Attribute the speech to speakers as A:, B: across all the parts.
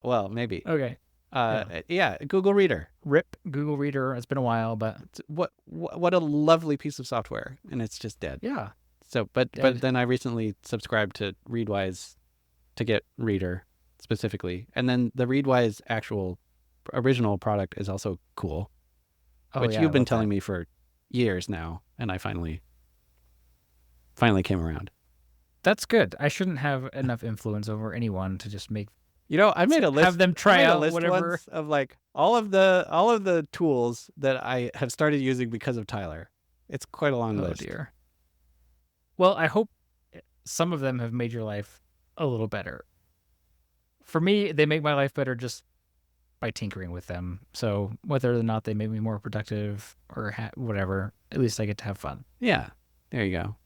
A: Well, maybe.
B: Okay.
A: Yeah, Google Reader.
B: RIP Google Reader. It's been a while, but
A: What a lovely piece of software, and it's just dead.
B: yeah.
A: So, but
B: Dead.
A: then I recently subscribed to Readwise to get Reader specifically, and then the Readwise actual original product is also cool,
B: Oh
A: which
B: yeah, I
A: you've been
B: love that.
A: telling me for years now, and I finally came around.
B: That's good. I shouldn't have enough influence over anyone to just make
A: I made a
B: have
A: list.
B: them
A: I
B: try
A: made a
B: out
A: list
B: whatever.
A: once of like all of the tools that I have started using because of Tyler. It's quite a long
B: Oh
A: list.
B: dear. Well, I hope some of them have made your life a little better. For me, they make my life better just by tinkering with them. So whether or not they make me more productive or whatever, at least I get to have fun.
A: Yeah, there you go.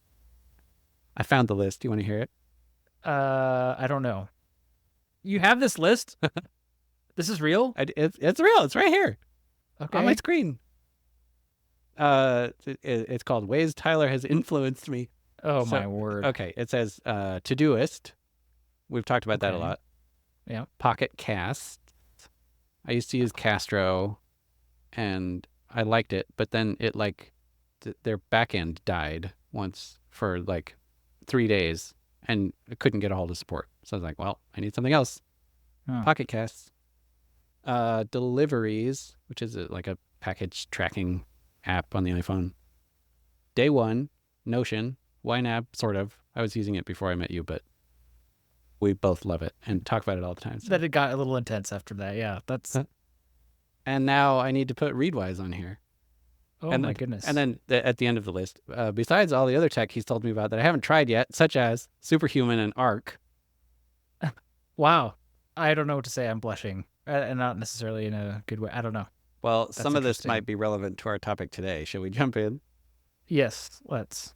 A: I found the list. Do you want to hear it?
B: I don't know. You have this list? This is real?
A: It's real. It's right here on my
B: Okay.
A: screen. It's called Ways Tyler Has Influenced Me.
B: Oh
A: So,
B: my word.
A: okay, it says Todoist. We've talked about that a
B: Okay.
A: lot.
B: Yeah.
A: Pocket Cast. I used to use Castro, and I liked it, but then it their backend died once for like 3 days, and I couldn't get a hold of support. So I was like, well, I need something else.
B: Huh.
A: Pocket Casts. Deliveries, which is like a package tracking app on the iPhone. Day One, Notion, YNAB, sort of. I was using it before I met you, but we both love it and talk about it all the time. So.
B: That it got a little intense after that. Yeah. That's
A: And now I need to put Readwise on here.
B: oh my goodness.
A: And then at the end of the list, besides all the other tech he's told me about that I haven't tried yet, such as Superhuman and Arc.
B: Wow. I don't know what to say. I'm blushing. And not necessarily in a good way. I don't know.
A: Well,
B: That's
A: some of this
B: interesting.
A: might be relevant to our topic today. Should we jump in?
B: Yes, let's.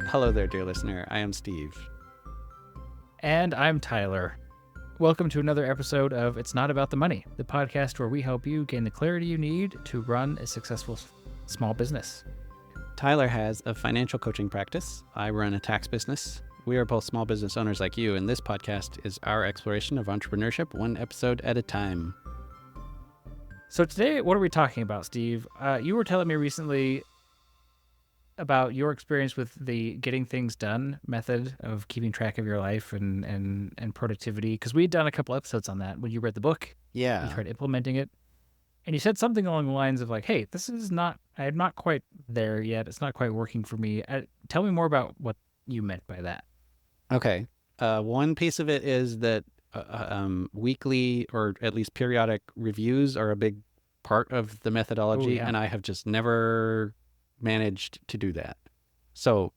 A: Hello there, dear listener. I am Steve.
B: And I'm Tyler. Welcome to another episode of It's Not About the Money, the podcast where we help you gain the clarity you need to run a successful small business.
A: Tyler has a financial coaching practice. I run a tax business. We are both small business owners like you, and this podcast is our exploration of entrepreneurship, one episode at a time.
B: So today, what are we talking about, Steve? You were telling me recently about your experience with the getting things done method of keeping track of your life and productivity, because we had done a couple episodes on that when you read the book.
A: Yeah.
B: You tried implementing it. And you said something along the lines of like, hey, I'm not quite there yet. It's not quite working for me. Tell me more about what you meant by that.
A: Okay. One piece of it is that weekly or at least periodic reviews are a big part of the methodology, and I have just never managed to do that. So,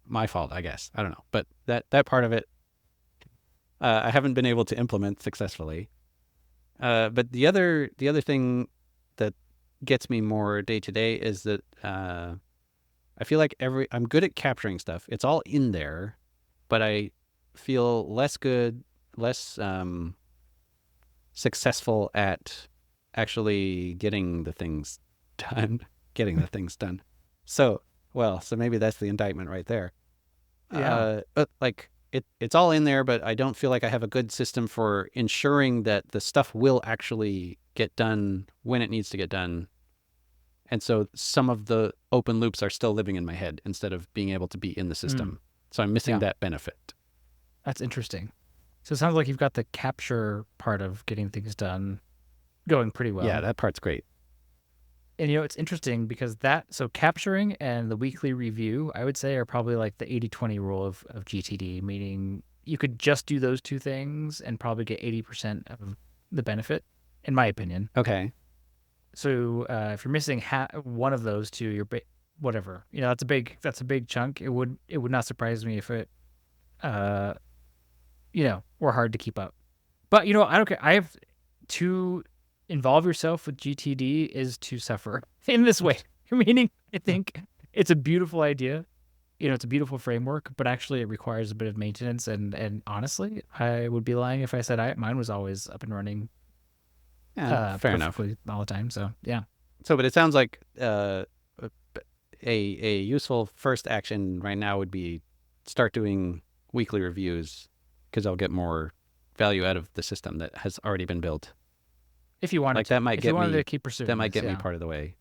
A: my fault, I guess. I don't know. But that part of it, I haven't been able to implement successfully. But the other thing that gets me more day to day is that I feel like I'm good at capturing stuff. It's all in there, but I feel less successful at actually getting the things done. So maybe that's the indictment right there.
B: Yeah.
A: But like it's all in there, but I don't feel like I have a good system for ensuring that the stuff will actually get done when it needs to get done. And so some of the open loops are still living in my head instead of being able to be in the system. So I'm missing that benefit.
B: That's interesting. So it sounds like you've got the capture part of getting things done going pretty well.
A: Yeah, that part's great.
B: And it's interesting because so capturing and the weekly review, I would say, are probably like the 80-20 rule of GTD, meaning you could just do those two things and probably get 80% of the benefit, in my opinion.
A: Okay.
B: So if you're missing one of those two, you're whatever. That's a big chunk. It would not surprise me if it, were hard to keep up. But I don't care. I have to involve yourself with GTD is to suffer in this way. Meaning, I think it's a beautiful idea. It's a beautiful framework, but actually it requires a bit of maintenance. And honestly, I would be lying if I said mine was always up and running.
A: Yeah, fair enough.
B: All the time. So yeah.
A: So, but it sounds like a useful first action right now would be start doing weekly reviews, because I'll get more value out of the system that has already been built.
B: If you wanted
A: Like
B: to.
A: that might
B: If you
A: get
B: wanted
A: me
B: to keep pursuing this, yeah.
A: part of the way.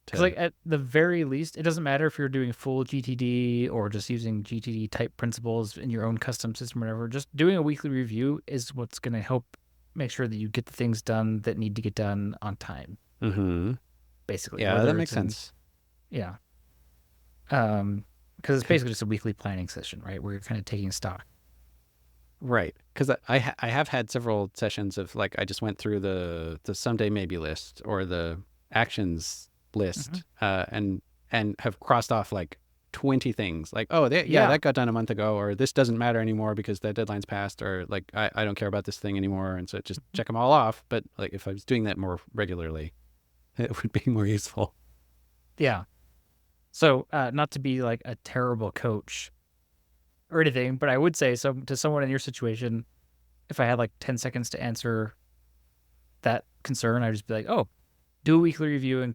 B: Because like at the very least, it doesn't matter if you're doing full GTD or just using GTD type principles in your own custom system or whatever. Just doing a weekly review is what's going to help make sure that you get the things done that need to get done on time.
A: Mm-hmm.
B: Basically,
A: Yeah, that makes sense.
B: Yeah. Because it's basically just a weekly planning session, right? Where you're kind of taking stock.
A: Right, because I have had several sessions of like I just went through the someday maybe list or the actions list, and have crossed off like 20 things. Like, oh, that got done a month ago, or this doesn't matter anymore because the deadline's passed, or like I don't care about this thing anymore, and so just check them all off. But like if I was doing that more regularly, it would be more useful.
B: Yeah. So not to be like a terrible coach or anything, but I would say to someone in your situation, if I had like 10 seconds to answer that concern, I'd just be like, oh, do a weekly review and,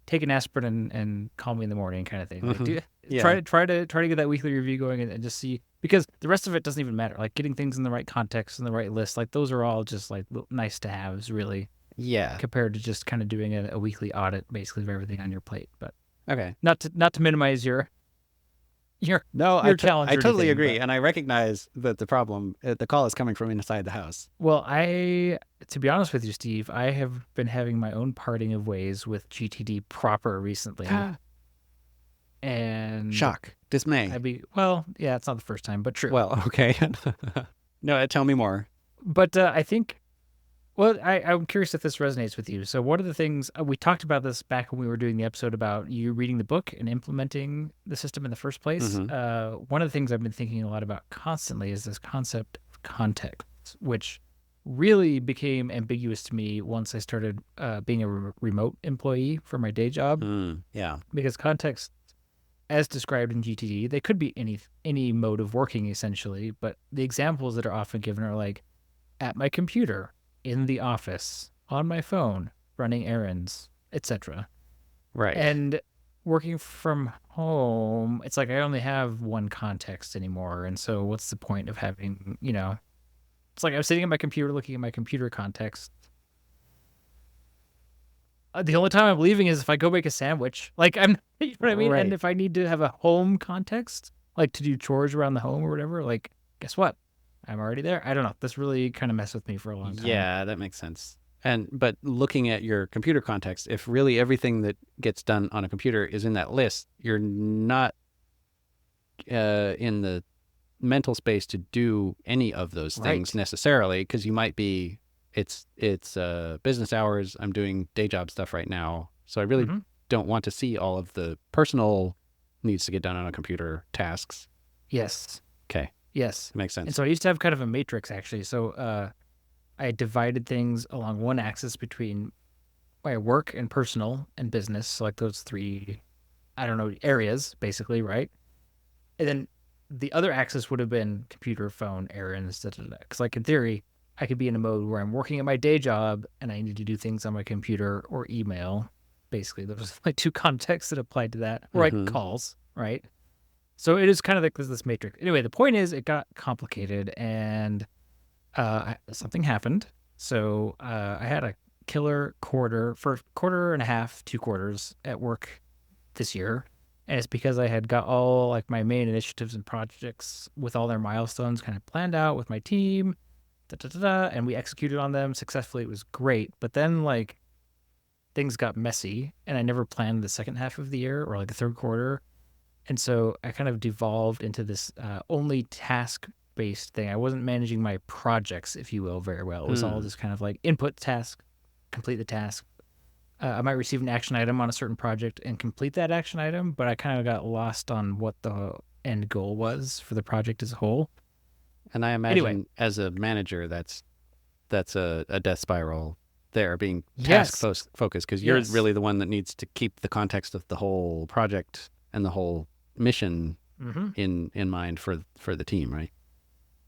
B: take an aspirin and call me in the morning kind of thing. Like try to get that weekly review going and just see, because the rest of it doesn't even matter. Like getting things in the right context and the right list, like those are all just like nice to haves, really.
A: Yeah.
B: Compared to just kind of doing a weekly audit basically of everything on your plate. But
A: okay.
B: Not to minimize your challenge.
A: I totally agree, and I recognize that the problem, the call is coming from inside the house.
B: Well, to be honest with you, Steve, I have been having my own parting of ways with GTD proper recently. And
A: shock, dismay.
B: Yeah, it's not the first time, but true.
A: Well, okay. No, tell me more.
B: But I think, well, I'm curious if this resonates with you. So one of the things, we talked about this back when we were doing the episode about you reading the book and implementing the system in the first place. One of the things I've been thinking a lot about constantly is this concept of context, which really became ambiguous to me once I started being a remote employee for my day job.
A: Yeah.
B: Because context, as described in GTD, they could be any mode of working essentially, but the examples that are often given are like, at my computer, in the office, on my phone, running errands, etc.
A: Right.
B: And working from home, it's like I only have one context anymore. And so what's the point of having, it's like I'm sitting at my computer looking at my computer context. The only time I'm leaving is if I go make a sandwich. Like you know what I mean? Right. And if I need to have a home context, like to do chores around the home or whatever, like guess what? I'm already there. I don't know. This really kind of messed with me for a long time.
A: Yeah, that makes sense. But looking at your computer context, if really everything that gets done on a computer is in that list, you're not in the mental space to do any of those things necessarily, because you might be, it's business hours. I'm doing day job stuff right now. So I really don't want to see all of the personal needs to get done on a computer tasks.
B: Yes.
A: Okay.
B: Yes.
A: Makes sense.
B: And so I used to have kind of a matrix, actually. So I divided things along one axis between my work and personal and business. So like those three, areas, basically, right? And then the other axis would have been computer, phone, errands, Because like in theory, I could be in a mode where I'm working at my day job and I need to do things on my computer or email. Basically, those like two contexts that applied to that. Or like calls, right? So it is kind of like this matrix. Anyway, the point is it got complicated and something happened. So I had a killer quarter and a half, 2 quarters at work this year. And it's because I had got all like my main initiatives and projects with all their milestones kind of planned out with my team, and we executed on them successfully. It was great. But then like things got messy and I never planned the second half of the year or like the third quarter. And so I kind of devolved into this only task-based thing. I wasn't managing my projects, if you will, very well. It was all just kind of like input task, complete the task. I might receive an action item on a certain project and complete that action item, but I kind of got lost on what the end goal was for the project as a whole.
A: And I imagine as a manager, that's a death spiral there, being task focused, because you're really the one that needs to keep the context of the whole project and the whole mission in mind for the team, right?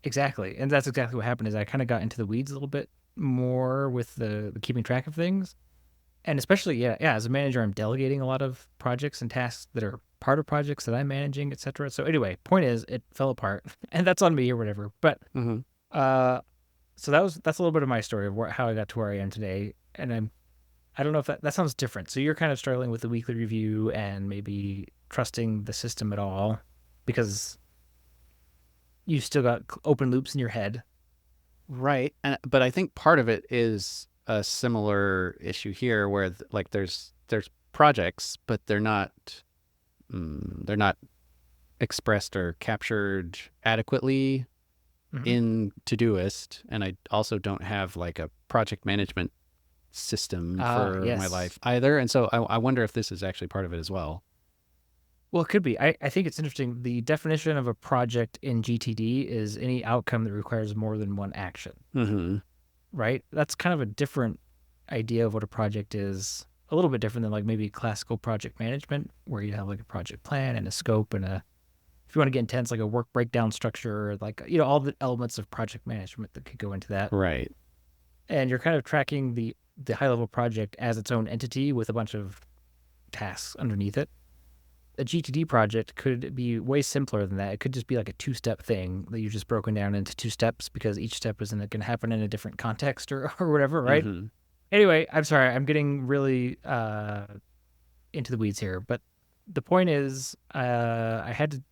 B: Exactly. And that's exactly what happened is I kind of got into the weeds a little bit more with the keeping track of things. And especially, as a manager, I'm delegating a lot of projects and tasks that are part of projects that I'm managing, etc. So anyway, point is, it fell apart, and that's on me or whatever. But
A: Mm-hmm.
B: uh, so that's a little bit of my story of how I got to where I am today, and I don't know if that sounds different. So you're kind of struggling with the weekly review and maybe trusting the system at all because you still got open loops in your head.
A: Right. But I think part of it is a similar issue here where like there's projects, but they're not expressed or captured adequately
B: Hmm.
A: in Todoist, and I also don't have like a project management system
B: Ah,
A: for my
B: yes.
A: life either. And so I wonder if this is actually part of it as well.
B: Well, it could be. I think it's interesting. The definition of a project in GTD is any outcome that requires more than one action,
A: Mm-hmm.
B: right? That's kind of a different idea of what a project is. A little bit different than like maybe classical project management, where you have like a project plan and a scope and a, if you want to get intense, like a work breakdown structure, like, all the elements of project management that could go into that.
A: Right.
B: And you're kind of tracking the high level project as its own entity with a bunch of tasks underneath it. A GTD project could be way simpler than that. It could just be like a two-step thing that you've just broken down into two steps because each step is going to happen in a different context or whatever, right?
A: Mm-hmm.
B: Anyway, I'm sorry, I'm getting really into the weeds here, but the point is, I had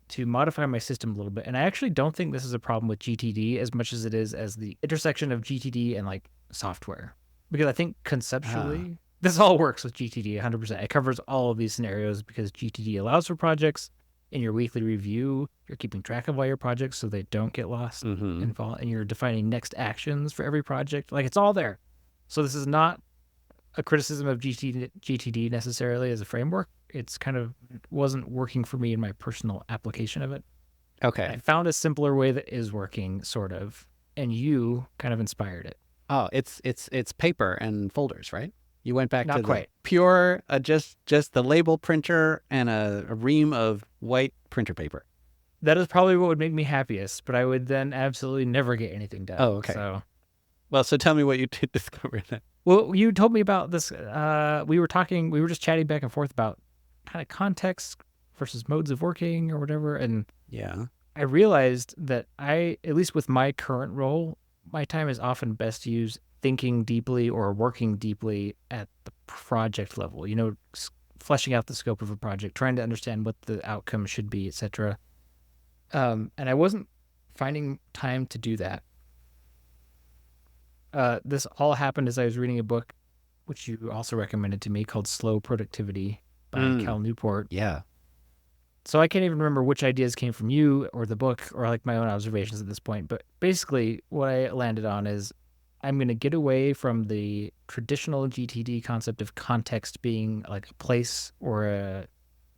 B: to modify my system a little bit, and I actually don't think this is a problem with GTD as much as it is as the intersection of GTD and like software, because I think
A: Ah.
B: conceptually this all works with GTD 100%. It covers all of these scenarios because GTD allows for projects. In your weekly review, you're keeping track of all your projects so they don't get lost
A: Mm-hmm.
B: and you're defining next actions for every project. Like, it's all there. So this is not a criticism of GTD necessarily as a framework. It's kind of wasn't working for me in my personal application of it. I
A: Okay.
B: found a simpler way that is working, sort of, and you kind of inspired it.
A: Oh, it's paper and folders, right? You went back to
B: Not
A: the
B: quite.
A: pure, just the label printer and a ream of white printer paper.
B: That is probably what would make me happiest, but I would then absolutely never get anything done.
A: Oh, okay.
B: So,
A: Well, so tell me what you did discover then.
B: well, you told me about this. We were just chatting back and forth about kind of context versus modes of working or whatever. And
A: Yeah.
B: I realized that at least with my current role, my time is often best used thinking deeply or working deeply at the project level, fleshing out the scope of a project, trying to understand what the outcome should be, etc. And I wasn't finding time to do that. This all happened as I was reading a book, which you also recommended to me, called Slow Productivity by
A: Mm,
B: Cal Newport.
A: yeah.
B: So I can't even remember which ideas came from you or the book or like my own observations at this point. But basically, what I landed on is I'm going to get away from the traditional GTD concept of context being like a place or a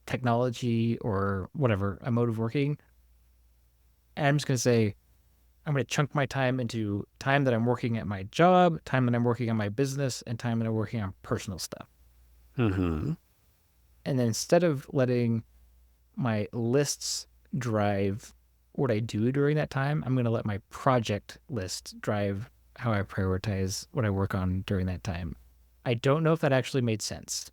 B: technology or whatever, a mode of working. And I'm just going to say, I'm going to chunk my time into time that I'm working at my job, time that I'm working on my business, and time that I'm working on personal stuff.
A: Mm-hmm.
B: And then instead of letting my lists drive what I do during that time, I'm going to let my project list drive how I prioritize what I work on during that time. I don't know if that actually made sense.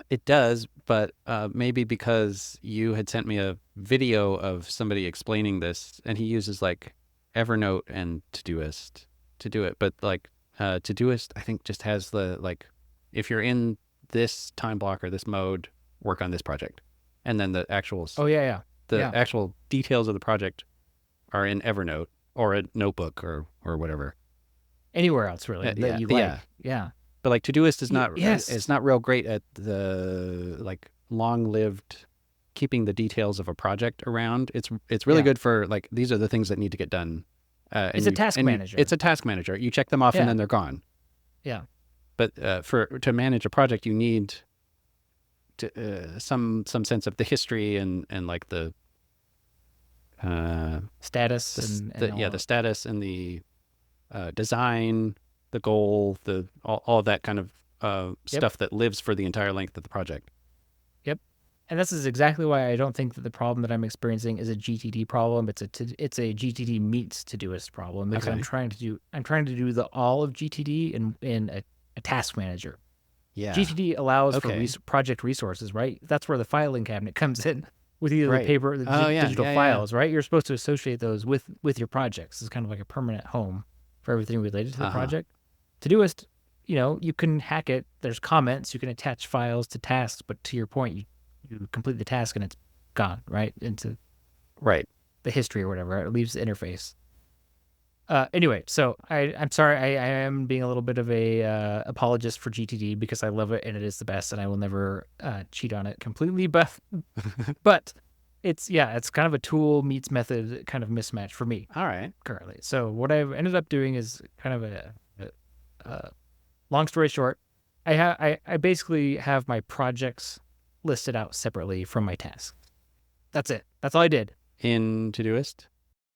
A: It does, but maybe because you had sent me a video of somebody explaining this, and he uses like Evernote and Todoist to do it. But like Todoist, I think just has the like, if you're in this time block or this mode, work on this project, and then
B: Oh, yeah, yeah.
A: the
B: Yeah.
A: actual details of the project are in Evernote or a notebook or whatever.
B: Anywhere else, really, that
A: Yeah,
B: you
A: yeah.
B: like. Yeah.
A: But like Todoist
B: Yes.
A: is not real great at the like long-lived keeping the details of a project around. It's really
B: Yeah.
A: good for like these are the things that need to get done,
B: It's a task
A: it's
B: manager.
A: a task manager. You check them off and
B: Yeah.
A: then they're gone.
B: Yeah.
A: But for to manage a project, you need some sense of the history and like uh,
B: Status and all
A: the
B: of.
A: status and the design, the goal, the all of that kind of
B: Yep.
A: stuff that lives for the entire length of the project.
B: Yep. And this is exactly why I don't think that the problem that I'm experiencing is a GTD problem. It's a GTD meets Todoist problem because
A: Okay.
B: I'm trying to do the all of GTD in a a task manager.
A: Yeah.
B: GTD allows for
A: Okay.
B: project resources, right? That's where the filing cabinet comes in with either the
A: Right.
B: paper or the
A: Oh yeah.
B: digital
A: Yeah. Yeah.
B: files, right? You're supposed to associate those with your projects. It's kind of like a permanent home for everything related to the
A: Uh-huh.
B: project. Todoist, you can hack it. There's comments. You can attach files to tasks, but to your point, you complete the task and it's gone, right? Into
A: Right.
B: the history or whatever. It leaves the interface. Anyway, so I'm sorry. I am being a little bit of a apologist for GTD because I love it and it is the best, and I will never cheat on it completely. But it's kind of a tool meets method kind of mismatch for me
A: All right.
B: currently. So what I've ended up doing is kind of a long story short. I basically have my projects listed out separately from my tasks. That's it. That's all I did.
A: In Todoist?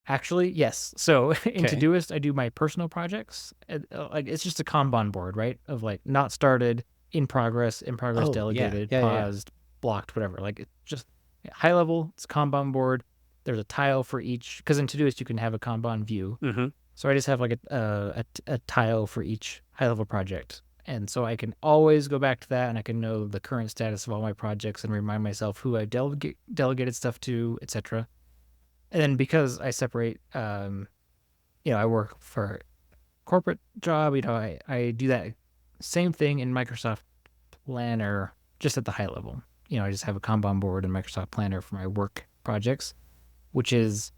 B: Actually, yes. So in
A: Okay.
B: Todoist, I do my personal projects. Like it's just a Kanban board, right? Of like not started, in progress
A: Oh, yeah.
B: delegated,
A: Yeah, yeah, yeah.
B: paused, blocked, whatever. Like it's just high level. It's a Kanban board. There's a tile for each, because in Todoist you can have a Kanban view.
A: Mm-hmm.
B: So I just have like a tile for each high level project, and so I can always go back to that, and I can know the current status of all my projects and remind myself who I delegated stuff to, etc. And then because I separate, I work for a corporate job, I do that same thing in Microsoft Planner, just at the high level. I just have a Kanban board and Microsoft Planner for my work projects, which is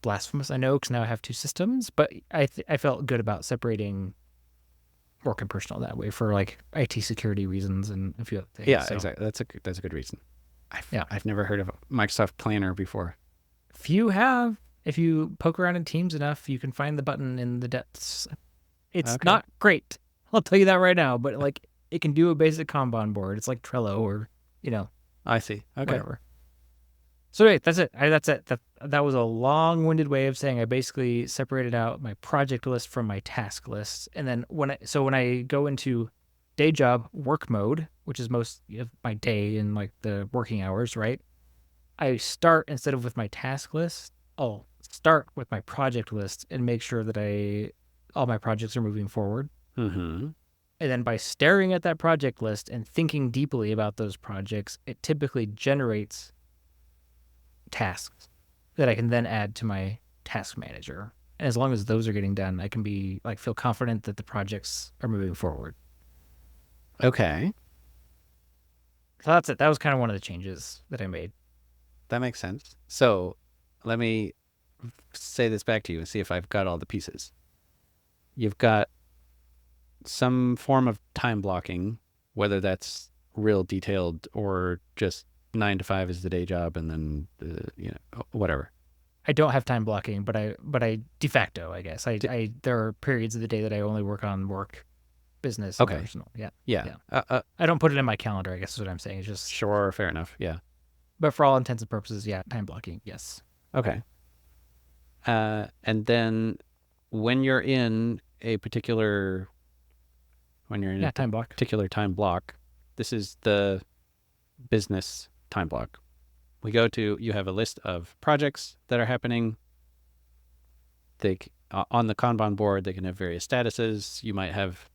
B: blasphemous, I know, because now I have two systems, but I felt good about separating work and personal that way for like IT security reasons and a few other things.
A: Yeah,
B: So,
A: exactly. That's a good reason.
B: yeah.
A: I've never heard of Microsoft Planner before.
B: If you poke around in Teams enough, you can find the button in the depths. It's
A: Okay.
B: not great. I'll tell you that right now, but like it can do a basic Kanban board. It's like Trello or,
A: I see. Okay.
B: whatever. So wait, that's it. That's it. That was a long-winded way of saying I basically separated out my project list from my task list. And then when I go into day job work mode, which is most of my day in like the working hours, right? I start, instead of with my task list, I'll start with my project list and make sure that all my projects are moving forward.
A: Mm-hmm.
B: And then by staring at that project list and thinking deeply about those projects, it typically generates tasks that I can then add to my task manager. And as long as those are getting done, I can feel confident that the projects are moving forward.
A: Okay.
B: So that's it. That was kind of one of the changes that I made.
A: That makes sense. So let me say this back to you and see if I've got all the pieces. You've got some form of time blocking, whether that's real detailed or just 9 to 5 is the day job, and then whatever.
B: I don't have time blocking, but I de facto, I guess. There are periods of the day that I only work on work, business, and
A: Okay.
B: personal. Yeah.
A: Yeah.
B: I don't put it in my calendar, I guess is what I'm saying. It's just
A: Sure. Fair enough. Yeah.
B: But for all intents and purposes, yeah, time blocking, yes.
A: Okay. And then when you're in a particular
B: time block.
A: particular time block, this is the business time block. You have a list of projects that are happening. On the Kanban board, they can have various statuses. You might have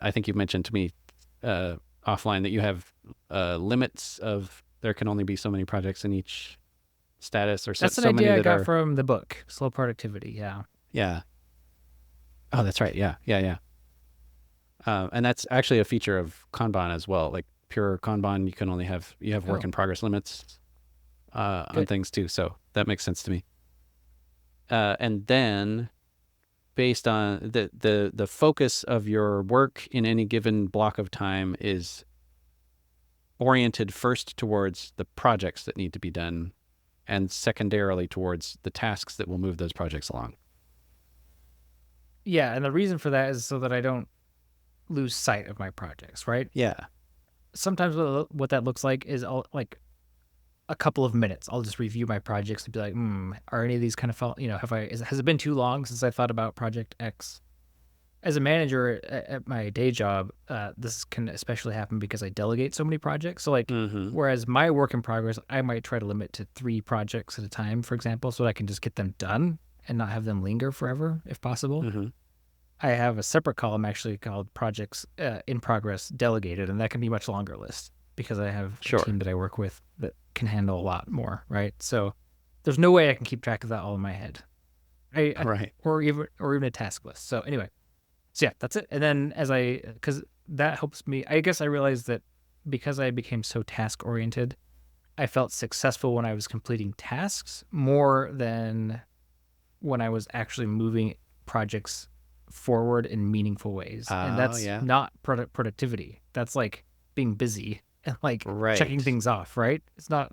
A: I think you mentioned to me offline that you have limits of there can only be so many projects in each status, or
B: That's an
A: so
B: idea
A: many
B: I
A: that
B: got
A: are
B: from the book, Slow Productivity, yeah.
A: Yeah. Oh, that's right. Yeah. And that's actually a feature of Kanban as well. Like pure Kanban, you have work in progress limits on things too. So that makes sense to me. And then based on the focus of your work in any given block of time is oriented first towards the projects that need to be done, and secondarily towards the tasks that will move those projects along.
B: Yeah, and the reason for that is so that I don't lose sight of my projects, right?
A: Yeah.
B: Sometimes what that looks like is like a couple of minutes. I'll just review my projects and be like, are any of these kind of has it been too long since I thought about project X? As a manager at my day job, this can especially happen because I delegate so many projects. So whereas my work in progress, I might try to limit to 3 projects at a time, for example, so that I can just get them done and not have them linger forever if possible.
A: Mm-hmm.
B: I have a separate column actually called projects in progress delegated, and that can be a much longer list because I have a
A: Sure.
B: team that I work with that can handle a lot more, right? So there's no way I can keep track of that all in my head. I
A: Right.
B: or even a task list. So anyway, so yeah, that's it. And then because that helps me, I guess I realized that because I became so task oriented, I felt successful when I was completing tasks more than when I was actually moving projects forward in meaningful ways. And
A: Oh,
B: that's
A: yeah.
B: not productivity. That's like being busy and like checking
A: Right.
B: things off, right? It's not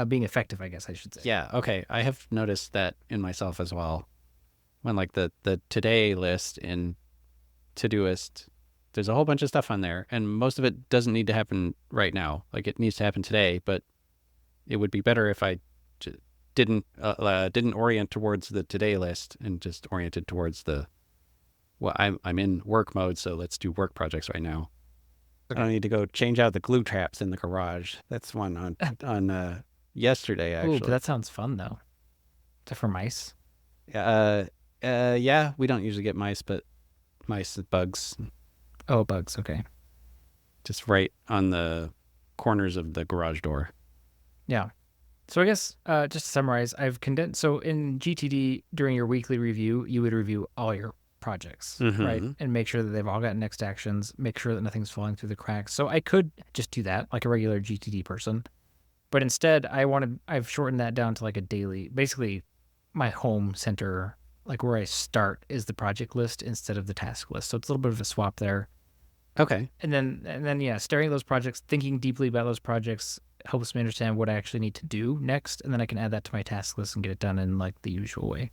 B: being effective, I guess I should say.
A: Yeah. Okay. I have noticed that in myself as well. When like the today list in Todoist, there's a whole bunch of stuff on there, and most of it doesn't need to happen right now. Like it needs to happen today, but it would be better if I didn't orient towards the today list and just oriented towards the well. I'm in work mode, so let's do work projects right now. I
B: Okay.
A: don't need to go change out the glue traps in the garage. That's one on yesterday
B: Oh, but
A: actually.
B: that sounds fun though. Is that for mice?
A: Uh, yeah, we don't usually get mice, but mice and bugs
B: Oh, bugs. Okay.
A: just right on the corners of the garage door.
B: Yeah. So I guess just to summarize, I've condensed. So in GTD during your weekly review, you would review all your projects, right,
A: Mm-hmm.
B: and make sure that they've all got next actions. Make sure that nothing's falling through the cracks. So I could just do that like a regular GTD person, but instead I've shortened that down to like a daily. Basically, my home center, like where I start, is the project list instead of the task list. So it's a little bit of a swap there.
A: Okay.
B: And then yeah, staring at those projects, thinking deeply about those projects helps me understand what I actually need to do next, and then I can add that to my task list and get it done in like the usual way.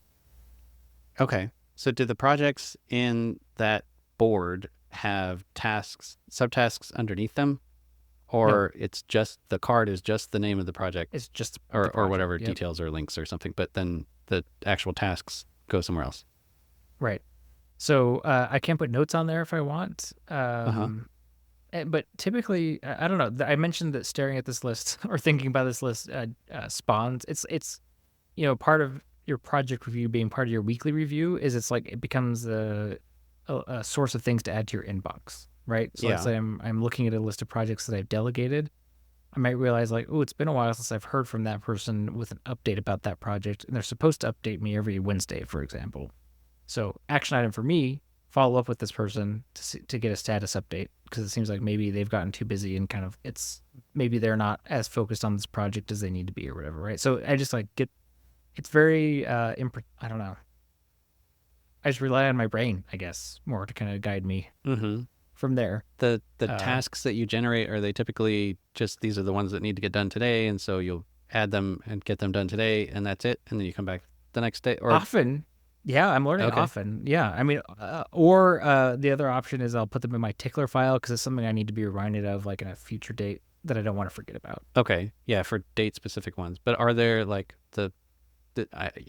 A: Okay. So do the projects in that board have tasks, subtasks underneath them?
B: No,
A: Or it's just the card is just the name of the project
B: it's just the
A: or
B: project.
A: whatever
B: Yep.
A: details or links or something, but then the actual tasks go somewhere else.
B: Right. So I can put notes on there if I want.
A: Uh-huh.
B: But typically, I don't know. I mentioned that staring at this list or thinking about this list spawns. It's part of your project review being part of your weekly review is it's like it becomes a source of things to add to your inbox, right? So let's
A: Yeah.
B: say I'm looking at a list of projects that I've delegated. I might realize like, oh, it's been a while since I've heard from that person with an update about that project, and they're supposed to update me every Wednesday, for example. So action item for me, follow up with this person to get a status update because it seems like maybe they've gotten too busy and kind of maybe they're not as focused on this project as they need to be or whatever, right? So I just like get it's very I don't know. I just rely on my brain, I guess, more to kind of guide me
A: Mm-hmm.
B: from there.
A: The
B: Uh,
A: tasks that you generate, are they typically just these are the ones that need to get done today, and so you'll add them and get them done today, and that's it, and then you come back the next day, or
B: Often, yeah, I'm learning
A: okay,
B: often. Yeah, I mean, or the other option is I'll put them in my tickler file because it's something I need to be reminded of, like in a future date that I don't want to forget about.
A: okay, yeah, for date specific ones. But are there like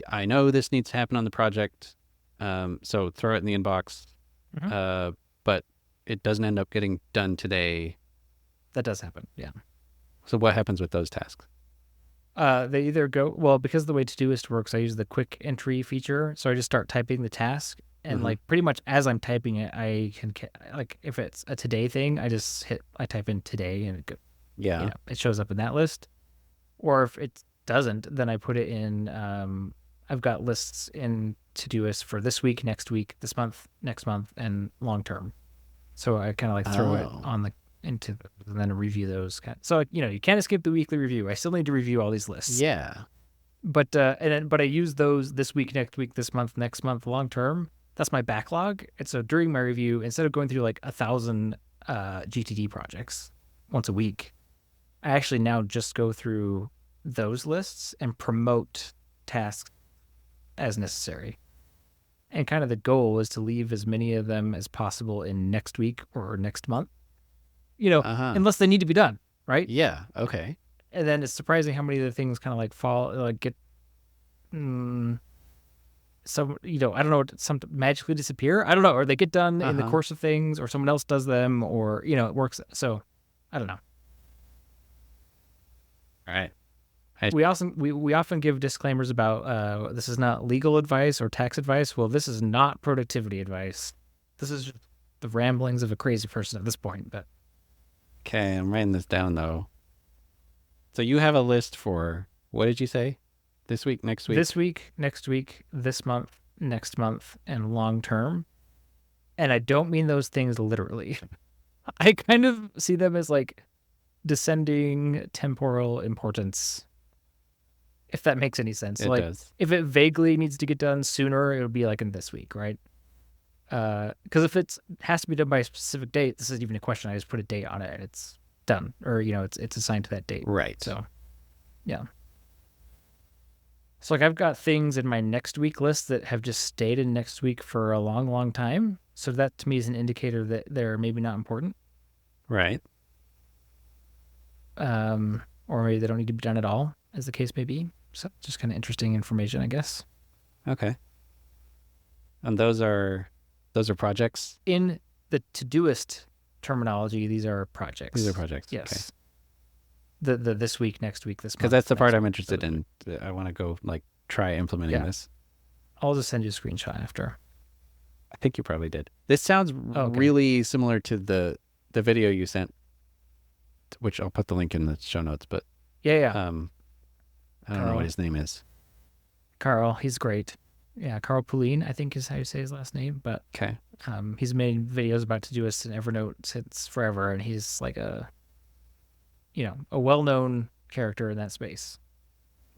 A: I know this needs to happen on the project, so throw it in the inbox,
B: Hmm.
A: but it doesn't end up getting done today.
B: That does happen. Yeah.
A: So what happens with those tasks?
B: They either go well because of the way Todoist works. I use the quick entry feature, so I just start typing the task, and
A: Mm-hmm.
B: like pretty much as I'm typing it, I can like if it's a today thing, I type in today, and
A: Yeah.
B: it shows up in that list. Or if it doesn't, then I put it in. I've got lists in Todoist for this week, next week, this month, next month, and long term. So I kind of like throw it
A: Oh.
B: on and then review those. So you can't escape the weekly review. I still need to review all these lists,
A: Yeah.
B: but I use those this week, next week, this month, next month, long term. That's my backlog. And so during my review, instead of going through like 1,000 GTD projects once a week, I actually now just go through those lists and promote tasks as necessary. And kind of the goal is to leave as many of them as possible in next week or next month,
A: Uh-huh.
B: unless they need to be done, right?
A: Yeah. Okay.
B: And then it's surprising how many of the things kind of like fall, like get, mm, some, I don't know, some magically disappear. I don't know, or they get done in the
A: Uh-huh.
B: course of things, or someone else does them, or it works. So I don't know.
A: All right.
B: We often give disclaimers about this is not legal advice or tax advice. Well, this is not productivity advice. This is just the ramblings of a crazy person at this point. But
A: Okay, I'm writing this down though. So you have a list for what did you say? This week, next week?
B: this week, next week, this month, next month, and long term. And I don't mean those things literally. I kind of see them as like descending temporal importance, if that makes any sense.
A: It
B: Like,
A: does.
B: if it vaguely needs to get done sooner, it would be like in this week, right? Because if it has to be done by a specific date, this isn't even a question. I just put a date on it and it's done, or it's assigned to that date.
A: Right.
B: So, yeah. So like I've got things in my next week list that have just stayed in next week for a long, long time. So that to me is an indicator that they're maybe not important.
A: Right.
B: Or maybe they don't need to be done at all, as the case may be. So just kind of interesting information, I guess.
A: Okay. And those are projects?
B: In the Todoist terminology, these are projects.
A: These are projects.
B: Yes. Okay. The this week, next week, this month.
A: Because that's the part I'm
B: week,
A: interested in. I want to go like try implementing this.
B: I'll just send you a screenshot after.
A: I think you probably did. This sounds really similar to the video you sent, which I'll put the link in the show notes. But
B: yeah.
A: I don't know what his name is.
B: Carl, he's great. Yeah, Carl Poulin, I think is how you say his last name. But
A: okay,
B: he's made videos about Todoist and Evernote since forever, and he's like a well-known character in that space.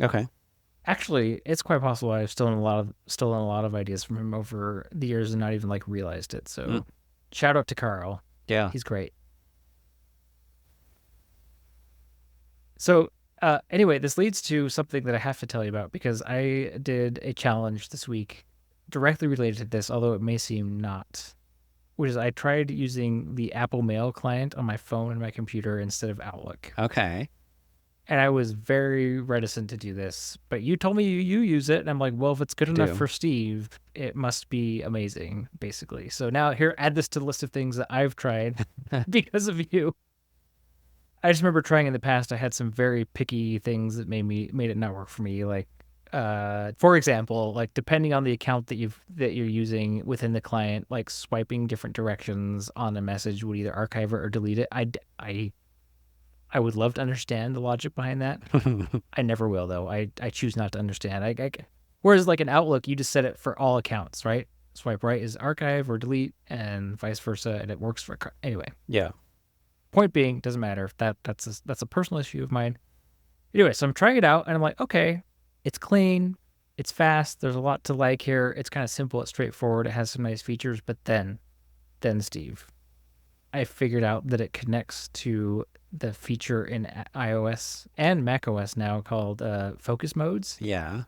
A: Okay.
B: Actually, it's quite possible I've stolen a lot of ideas from him over the years and not even like realized it. So, shout out to Carl.
A: Yeah,
B: he's great. So, anyway, this leads to something that I have to tell you about because I did a challenge this week directly related to this, although it may seem not, which is I tried using the Apple Mail client on my phone and my computer instead of Outlook.
A: Okay.
B: And I was very reticent to do this, but you told me you use it, and I'm like, well, if it's good enough for Steve, it must be amazing, basically. So now here, add this to the list of things that I've tried because of you. I just remember trying in the past. I had some very picky things that made it not work for me. Like, for example, like depending on the account that you're using within the client, like swiping different directions on a message would either archive it or delete it. I would love to understand the logic behind that. I never will, though. I choose not to understand. Whereas like in Outlook, you just set it for all accounts, right? Swipe right is archive or delete, and vice versa, and it works for anyway.
A: Yeah.
B: Point being, doesn't matter. That's a personal issue of mine. Anyway, so I'm trying it out, and I'm like, okay, it's clean, it's fast. There's a lot to like here. It's kind of simple, it's straightforward. It has some nice features, but then Steve, I figured out that it connects to the feature in iOS and macOS now called focus modes.
A: Yeah.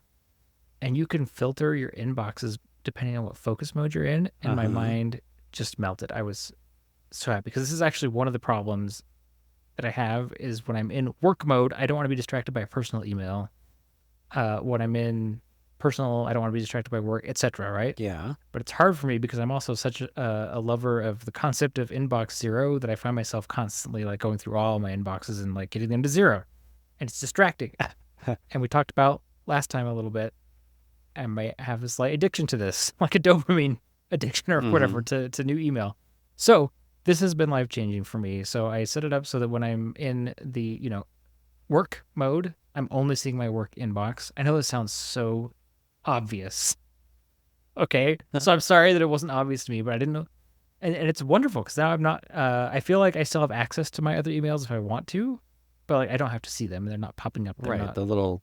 B: And you can filter your inboxes depending on what focus mode you're in. And my mind just melted. I was so happy because this is actually one of the problems that I have is when I'm in work mode, I don't want to be distracted by a personal email. When I'm in personal, I don't want to be distracted by work, etc. Right?
A: Yeah.
B: But it's hard for me because I'm also such a lover of the concept of inbox zero that I find myself constantly like going through all my inboxes and like getting them to zero, and it's distracting. And we talked about last time a little bit. I might have a slight addiction to this, like a dopamine addiction or whatever to new email. So this has been life changing for me. So I set it up so that when I'm in the work mode, I'm only seeing my work inbox. I know this sounds so obvious. Okay. So I'm sorry that it wasn't obvious to me, but I didn't know. And it's wonderful because now I'm not, I feel like I still have access to my other emails if I want to, but like I don't have to see them. They're not popping up. They're
A: right. The little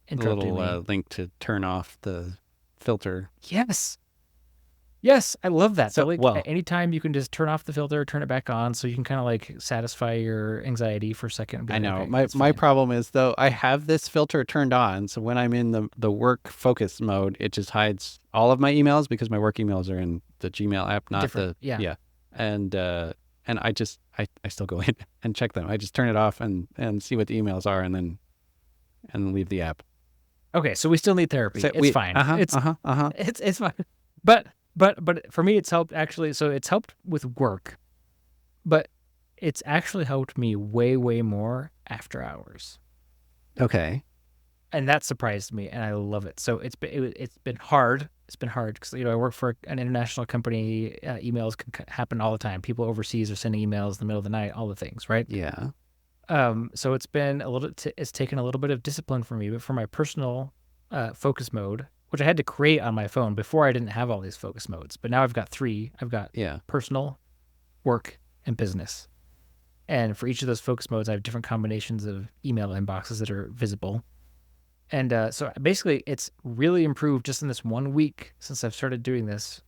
A: link to turn off the filter.
B: Yes, I love that. So like anytime you can just turn off the filter, turn it back on, so you can kind of like satisfy your anxiety for a second.
A: I know. Okay, my problem is though I have this filter turned on, so when I'm in the work focus mode, it just hides all of my emails because my work emails are in the Gmail app, not And I still go in and check them. I just turn it off and see what the emails are, and then leave the app.
B: Okay, so we still need therapy. It's fine. It's fine. But for me, it's helped actually. So it's helped with work, but it's actually helped me way, way more after hours.
A: Okay.
B: And that surprised me, and I love it. So it's been hard It's been hard because I work for an international company. Emails can happen all the time. People overseas are sending emails in the middle of the night. All the things, right?
A: Yeah.
B: So it's been a little. It's taken a little bit of discipline for me, but for my personal focus mode, which I had to create on my phone before, I didn't have all these focus modes, but now I've got three. I've got
A: Yeah.
B: personal, work, and business. And for each of those focus modes, I have different combinations of email inboxes that are visible. And so basically, it's really improved just in this 1 week since I've started doing this.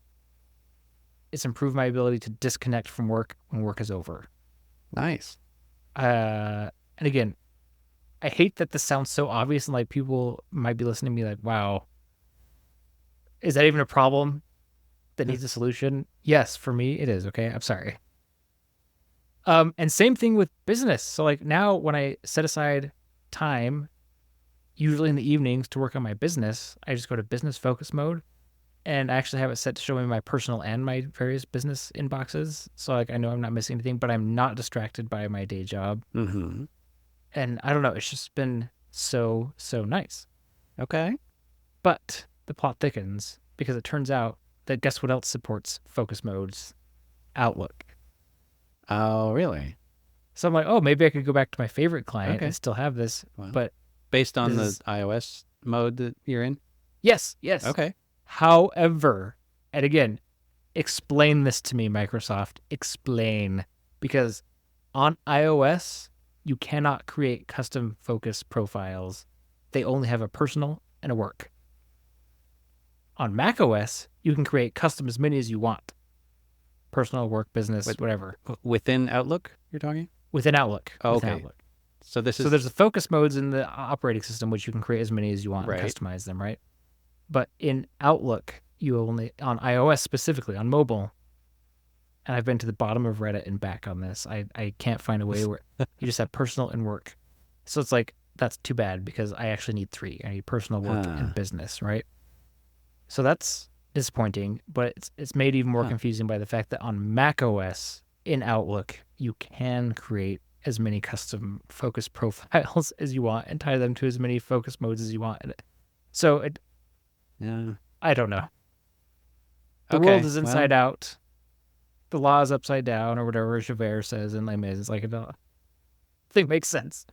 B: It's improved my ability to disconnect from work when work is over.
A: Nice.
B: And again, I hate that this sounds so obvious and like people might be listening to me like, wow, is that even a problem that needs a solution? Yes, for me, it is. Okay. I'm sorry. And same thing with business. So like now when I set aside time, usually in the evenings to work on my business, I just go to business focus mode and I actually have it set to show me my personal and my various business inboxes. So like I know I'm not missing anything, but I'm not distracted by my day job.
A: Mm-hmm.
B: And I don't know, it's just been so nice.
A: Okay.
B: But the plot thickens because it turns out that guess what else supports focus modes? Outlook.
A: Oh, really?
B: So I'm like, oh, maybe I could go back to my favorite client
A: Okay.
B: and still have this.
A: Well,
B: But
A: based on the
B: this is,
A: iOS mode that you're in?
B: yes.
A: Okay.
B: However, and again, explain this to me, Microsoft. Explain. Because on iOS, you cannot create custom focus profiles. They only have a personal and a work. On macOS, you can create custom as many as you want. Personal, work, business, whatever.
A: Within Outlook, you're talking?
B: Within Outlook.
A: Oh,
B: within
A: okay.
B: Outlook.
A: So
B: there's the focus modes in the operating system, which you can create as many as you want
A: right.
B: and customize them, right? But in Outlook, you only, on iOS specifically, on mobile, and I've been to the bottom of Reddit and back on this, I can't find a way where you just have personal and work. So it's like, that's too bad because I actually need three. I need personal, work, and business, right? So that's disappointing, but it's made even more confusing by the fact that on macOS in Outlook, you can create as many custom focus profiles as you want and tie them to as many focus modes as you want. So I don't know. The world is inside out. The law is upside down, or whatever Javert says in Les Mis. It's like, I think makes sense.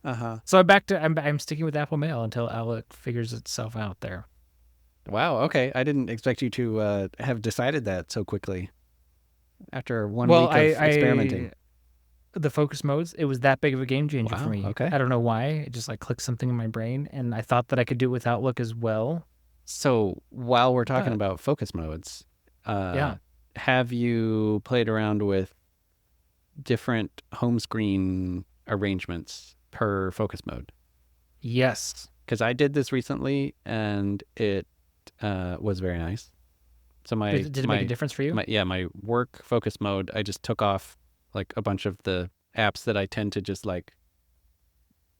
B: So I'm sticking with Apple Mail until Outlook figures itself out there.
A: Wow. Okay. I didn't expect you to have decided that so quickly after 1 week of experimenting.
B: The focus modes, it was that big of a game changer for me.
A: Okay.
B: I don't know why. It just like clicked something in my brain, and I thought that I could do it with Outlook as well.
A: So while we're talking about focus modes, have you played around with different home screen arrangements per focus mode?
B: Yes.
A: Because I did this recently, and it was very nice. So
B: did it make a difference for you?
A: My work focus mode, I just took off like a bunch of the apps that I tend to just like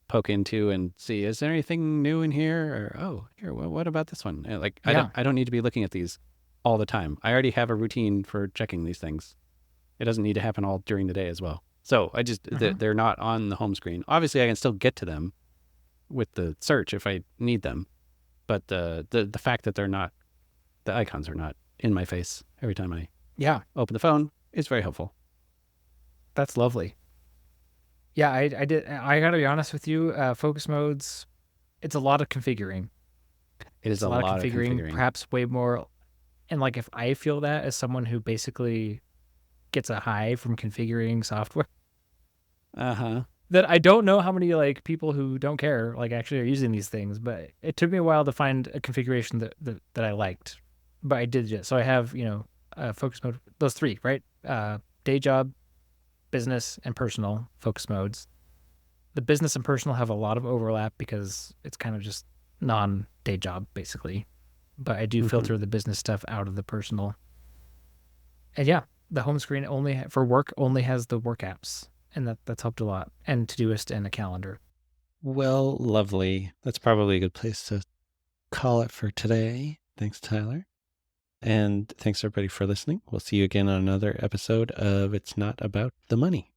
A: poke into and see, is there anything new in here? Or what about this one? And like I don't need to be looking at these all the time. I already have a routine for checking these things. It doesn't need to happen all during the day as well. So I just they're not on the home screen. Obviously, I can still get to them with the search if I need them, but the fact that the icons are not in my face every time I open the phone is very helpful.
B: That's lovely. Yeah, I gotta be honest with you. Focus modes, it's a lot of configuring.
A: It is a lot of configuring.
B: Perhaps way more. And like, if I feel that as someone who basically gets a high from configuring software, that I don't know how many like people who don't care like actually are using these things. But it took me a while to find a configuration that I liked. But I did it. So I have focus mode, those three, right? Day job, business, and personal focus modes. The business and personal have a lot of overlap because it's kind of just non-day job basically. But I do filter the business stuff out of the personal. And yeah, the home screen for work only has the work apps, and that's helped a lot. And Todoist and a calendar.
A: Well, lovely. That's probably a good place to call it for today. Thanks, Tyler. And thanks everybody for listening. We'll see you again on another episode of It's Not About the Money.